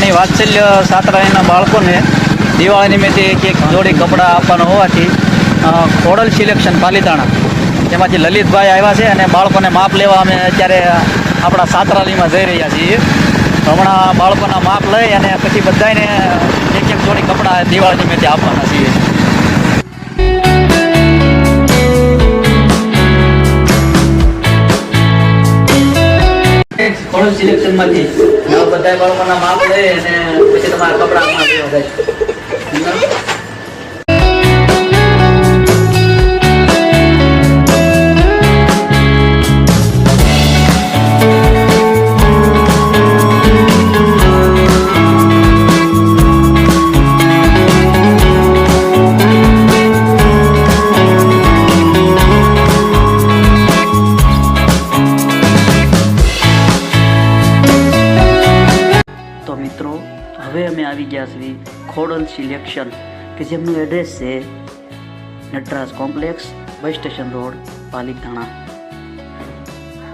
અહીં વાત્સલ્ય સાતરાણીના બાળકોને દિવાળી નિમિત્તે એક જોડી કપડાં આપવાના હોવાથી ખોડલ સિલેક્શન પાલીતાણા તેમાંથી લલિતભાઈ આવ્યા છે અને બાળકોને માપ લેવા અમે અત્યારે આપણા સાતરાલીમાં જઈ રહ્યા છીએ. હમણાં બાળકોના માપ લઈ અને પછી બધાને એક જોડી કપડાં દિવાળી નિમિત્તે આપવાના છીએ. ખોડલ સિલેક્શનમાંથી બધા બાળકોના માપ લઈ અને પછી તમારા કપડાં આપવા દેવા થાય. મિત્રો હવે અમે આવી ગયા છીએ ખોડલ સિલેક્શન કે જેમનું એડ્રેસ છે Nataraj complex bus station road Palitana.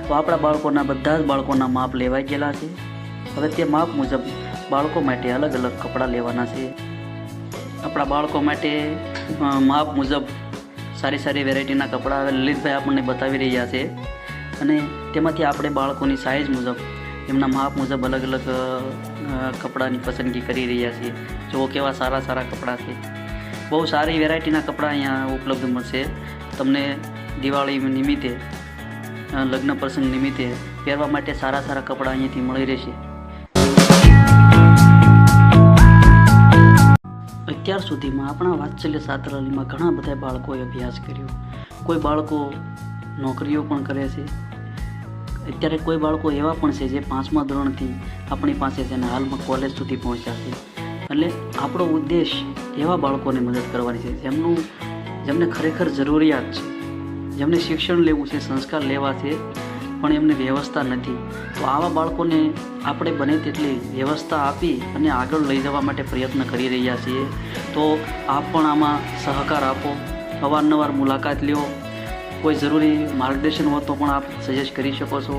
તો આપણા બાળકોના બધા જ બાળકોના માપ લેવાઈ ગયેલા છે. હવે તે માપ મુજબ બાળકો માટે અલગ અલગ કપડાં લેવાના છે. આપણા બાળકો માટે માપ મુજબ સારી સારી વેરાયટીના કપડાં હવે લલિતભાઈ આપણને બતાવી રહ્યા છે અને તેમાંથી આપણે બાળકોની સાઇઝ મુજબ એમના માપ મુજબ અલગ અલગ કપડાની પસંદગી કરી રહ્યા છીએ. જુઓ કેવા સારા સારા કપડાં છે. બહુ સારી વેરાયટીના કપડાં અહીંયા ઉપલબ્ધ મળશે તમને. દિવાળી નિમિત્તે લગ્ન પ્રસંગ નિમિત્તે પહેરવા માટે સારા સારા કપડાં અહીંયાથી મળી રહેશે. અત્યાર સુધીમાં આપણા વાત્સલ્ય સાતરાલીમાં ઘણા બધા બાળકોએ અભ્યાસ કર્યો. કોઈ બાળકો નોકરીઓ પણ કરે છે. અત્યારે કોઈ બાળકો એવા પણ છે જે 5મા ધોરણથી આપણી પાસે છે અને હાલમાં કોલેજ સુધી પહોંચ્યા છે. એટલે આપણો ઉદ્દેશ એવા બાળકોને મદદ કરવાની છે જેમને ખરેખર જરૂરિયાત છે, જેમને શિક્ષણ લેવું છે, સંસ્કાર લેવા છે પણ એમને વ્યવસ્થા નથી. તો આવા બાળકોને આપણે બને તેટલી વ્યવસ્થા આપી અને આગળ લઈ જવા માટે પ્રયત્ન કરી રહ્યા છીએ. તો આપ પણ આમાં સહકાર આપો, અવારનવાર મુલાકાત લ્યો. કોઈ જરૂરી માર્ગદર્શન હોય તો પણ આપ સજેસ્ટ કરી શકો છો.